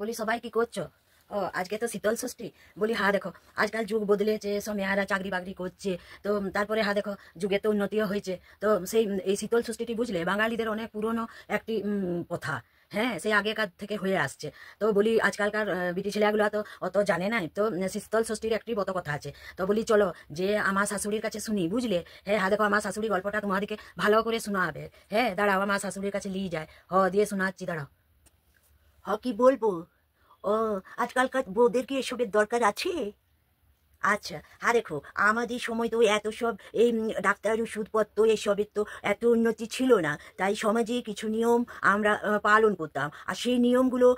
বলি সবাই কি করছো? আজকে তো শীতল ষষ্ঠী। বলি দেখো, আজকাল যুগ বদলেছে, সব মেয়েরা চাকরি বাকরি করছে। তো তারপরে দেখো, যুগে তো উন্নতিও হয়েছে। তো এই শীতল ষষ্ঠীটি বুঝলে বাঙালিদের অনেক পুরনো একটি প্রথা। হ্যাঁ, সেই আগেকার থেকে হয়ে আসছে। তো বলি আজকালকার বিটি ছেলেগুলো তো অত জানে না। তো শীতল ষষ্ঠীর একটি বত কথা আছে। তো বলি চলো যে আমার শাশুড়ির কাছে শুনি, বুঝলে। হ্যাঁ, দেখো আমার শাশুড়ি গল্পটা তোমাদেরকে ভালো করে শোনাবে। হ্যাঁ, দাঁড়াও, আমার শাশুড়ির কাছে নিয়ে যায়। দিয়ে শোনাচ্ছি, দাঁড়াও। কি বলবো? ও, আজকালকার বউদের কি এসবের দরকার আছে? আচ্ছা, দেখো, আমাদের সময় তো এত সব এই ডাক্তার ওষুধপত্র এসবের তো এত উন্নতি ছিল না। তাই সমাজে কিছু নিয়ম আমরা পালন করতাম। আর সেই নিয়মগুলো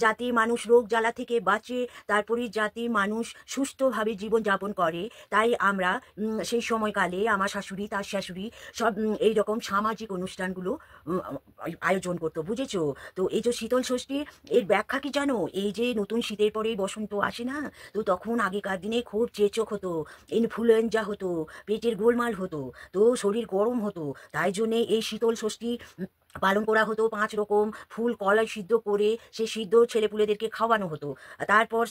যাতে মানুষ রোগ জ্বালা থেকে বাঁচে, তারপরে যাতে মানুষ সুস্থভাবে জীবনযাপন করে, তাই আমরা সেই সময়কালে আমার শাশুড়ি, তার শাশুড়ি সব এইরকম সামাজিক অনুষ্ঠানগুলো উম, আয়োজন করতো, বুঝেছো? তো এই যে শীতল ষষ্ঠী, এর ব্যাখ্যা কি জানো? এই যে নতুন শীতের পরেই বসন্ত আসে না, তো তখন আগেকার দিনে খুব চেচক হতো, ইনফ্লুয়েঞ্জা হতো, পেটের গোলমাল হতো, তো শরীর গরম হতো। তাই জন্যে এই শীতল ষষ্ঠী পালন করা হতো। 5 রকম ফুল কলাই সিদ্ধ করে সেই সিদ্ধ ছেলেপুলেদেরকে খাওয়ানো হতো। তারপর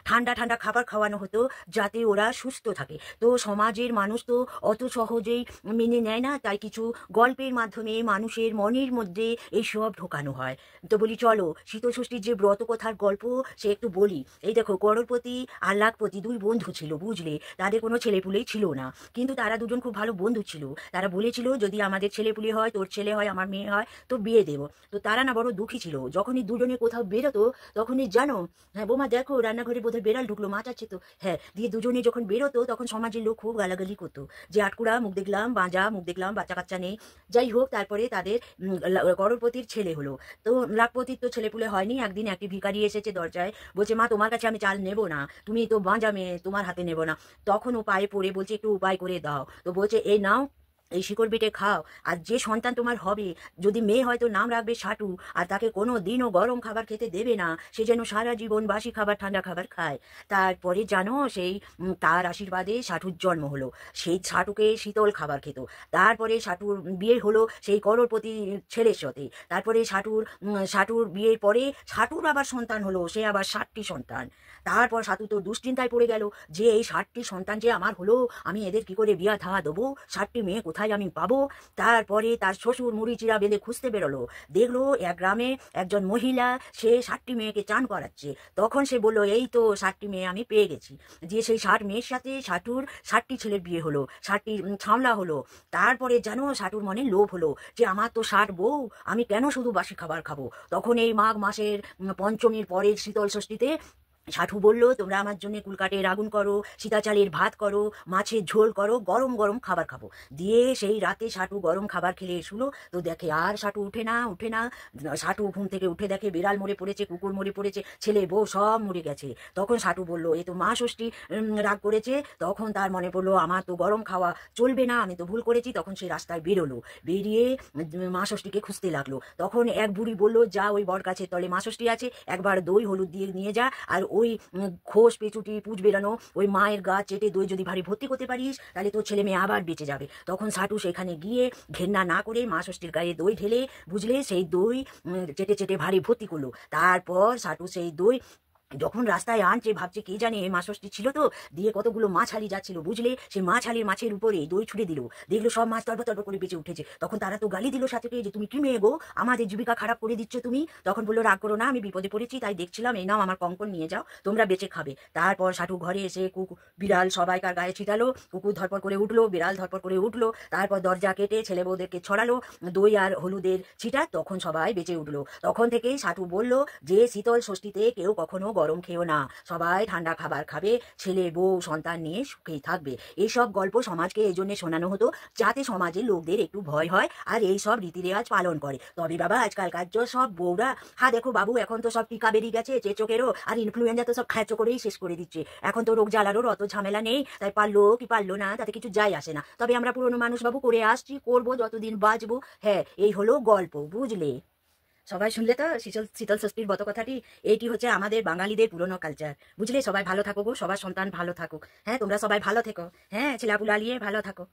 ঠান্ডা ঠান্ডা খাবার খাওয়ানো হতো, যাতে ওরা সুস্থ থাকে। তো সমাজের মানুষ তো অত সহজেই মেনে নেয় না, তাই কিছু গল্পের মাধ্যমে মানুষের মনের মধ্যে এইসব ঢোকানো হয়। তো বলি চলো শীতল ষষ্ঠীর যে ব্রত কথার গল্প সে একটু বলি। এই দেখো, করোড়পতি আর লাখপতি 2 বন্ধু ছিল, বুঝলে। তাদের কোনো ছেলেপুলেই ছিল না, কিন্তু তারা দুজন খুব ভালো বন্ধু ছিল। তারা বলেছিল, যদি আমাদের ছেলেপুলে হয়, তোর ছেলে হয়, আমার মেয়ে হয়, তো বিয়ে দেবো। তো তারা না বড় দুঃখী ছিল। যখনই দুজনে কোথাও বেরোতো, তখনই জানো, হ্যাঁ বৌমা দেখো রান্নাঘরে বোধহয় বেড়াল ঢুকলো, মাছ আছে তো। হ্যাঁ, দিয়ে দুজনে যখন বেরোতো তখন সমাজের লোক খুব গালাগালি করতো, যে আটকুড়া মুখ দেখলাম, বাঁজা মুখ দেখলাম, বাচ্চা কাচ্চা নেই। যাই হোক, তারপরে তাদের করোড়পতির ছেলে হলো। তো লাখপতির তো ছেলেপুলে হয়নি। একদিন একটি ভিখারি এসেছে দরজায়, বলছে, মা তোমার কাছে আমি চাল নেবো না, তুমি তো বাঁজা মেয়ে, তোমার হাতে নেবো না। তখন ও পায়ে পড়ে বলছে, একটু উপায় করে দাও। তো বলছে, এই নাও, এই শিকড় বেটে খাও। আর যে সন্তান তোমার হবে, যদি মেয়ে হয় তো নাম রাখবে সাটু, আর তাকে কোনো দিনও গরম খাবার খেতে দেবে না, সে যেন সারা জীবন বাসি খাবার, ঠান্ডা খাবার খায়। তারপরে জানো, সেই তার আশীর্বাদে সাটুর জন্ম হলো। সেই সাটুকে শীতল খাবার খেত। তারপরে সাটুর বিয়ে হলো সেই করোড়পতি ছেলের সাথে। তারপরে সাটুর বিয়ের পরে সাটুর আবার সন্তান হলো, সে আবার 7টি সন্তান। তারপর সাটু তো দুশ্চিন্তায় পড়ে গেল, যে এই 7টি সন্তান যে আমার হলো, আমি এদের কি করে বিয়া থাওয়া দেবো? 7টি মেয়ে কোথায় আমি পাবো? তারপরে তার শ্বশুর মুড়ি চিরা বেঁধে খুঁজতে বেরোলো। দেখলো এক গ্রামে একজন মহিলা, সে 7টি মেয়েকে চান করাচ্ছে। তখন সে বলল, এই তো 7টি মেয়ে আমি পেয়ে গেছি। দিয়ে সেই 7 মেয়ের সাথে সাটুর 7টি ছেলের বিয়ে হলো, 7টি ছামলা হলো। তারপরে জানো, সাটুর মনে লোভ হলো, যে আমার তো 7 বউ, আমি কেন শুধু বাসি খাবার খাবো? তখন এই মাঘ মাসের পঞ্চমীর পরের শীতল ষষ্ঠীতে সাঠু বলল, তোমরা আমার জন্য কুলকাঠের আগুন করো, সীতা চালের ভাত করো, মাছের ঝোল করো, গরম গরম খাবার খাবো। দিয়ে সেই রাতে সাটু গরম খাবার খেলে শুলো। তো দেখে আর সাটু উঠে না, উঠে না। সাটু ঘুম থেকে উঠে দেখে বিড়াল মরে পড়েছে, কুকুর মরে পড়েছে, ছেলে বউ সব মরে গেছে। তখন সাটু বলল, এ তো মা ষষ্ঠী রাগ করেছে। তখন তার মনে পড়লো, আমার তো গরম খাওয়া চলবে না, আমি তো ভুল করেছি। তখন সে রাস্তায় বেরোলো, বেরিয়ে মা ষষ্ঠীকে খুঁজতে লাগলো। তখন এক বুড়ি বলল, যা ওই বট গাছের তলে মা ষষ্ঠী আছে, একবার দই হলুদ দিয়ে নিয়ে যা, আর ওই খোস পেঁচুটি পুঁজ বেরানো ওই মায়ের গা চেটে দই যদি ভারী ভর্তি করতে পারিস, তাহলে তোর ছেলে মেয়ে আবার বেঁচে যাবে। তখন সাটু সেখানে গিয়ে ঘেন্না না করে মা ষষ্ঠীর গায়ে দই ঢেলে, বুঝলে, সেই দই চেটে চেটে ভারী ভর্তি করলো। তারপর সাটু সেই দই যখন রাস্তায় আনছে, ভাবছে কে জানে মা ষষ্ঠী ছিল তো, দিয়ে কতগুলো মাছ হালি যাচ্ছিল, বুঝলে, সে মাছ হালির মাছের উপরে দই ছুড়ে দিল। দেখলো সব মাছ তর্ব তর্ব করে বেঁচে উঠেছে। তখন তারা তো গালি দিল সাথে, যে তুমি কি মেয়ে গো, আমাদের জীবিকা খারাপ করে দিচ্ছ তুমি। তখন বললো, রাগ করো না, আমি বিপদে পড়েছি, তাই দেখছিলাম, এই নাও আমার কঙ্কন, নিয়ে যাও, তোমরা বেঁচে খাবে। তারপর সাটু ঘরে এসে কুকুর বিড়াল সবাইকার গায়ে ছিটালো, কুকুর ধরপর করে উঠলো, বিড়াল ধরপর করে উঠলো। তারপর দরজা কেটে ছেলে বউদেরকে ছড়ালো দই আর হলুদের ছিটা, তখন সবাই বেঁচে উঠলো। তখন থেকেই সাটু বলল, যে শীতল ষষ্ঠীতে কেউ কখনো গরম খেও না, সবাই ঠান্ডা খাবার খাবে, ছেলে বউ সন্তান নিয়ে সুখেই থাকবে। এইসব গল্প সমাজকে এই জন্য শোনানো হতো, যাতে সমাজের লোকদের একটু ভয় হয় আর এই সব রীতি রেওয়াজ পালন করে। তবে বাবা, আজকালকার সব বউরা, দেখো বাবু, এখন তো সব টিকা বেরিয়ে গেছে, চেচকেরও আর ইনফ্লুয়েঞ্জা তো সব খাঁচো করেই শেষ করে দিচ্ছে। এখন তো রোগ জ্বালারও অত ঝামেলা নেই, তাই পারলো কি পারলো না তাতে কিছু যায় আসে না। তবে আমরা পুরনো মানুষ বাবু, করে আসছি, করবো যতদিন বাঁচবো। হ্যাঁ, এই হলো গল্প, বুঝলে। সবাই শুনলে তো শীতল শীতল ষষ্ঠীর বত কথাটি। এইটি হচ্ছে আমাদের বাঙালিদের পুরনো কালচার, বুঝলে। সবাই ভালো থাকো গো, সবার সন্তান ভালো থাকুক। হ্যাঁ, তোমরা সবাই ভালো থেকো। হ্যাঁ, ছেলাপুলা নিয়ে ভালো থাকো।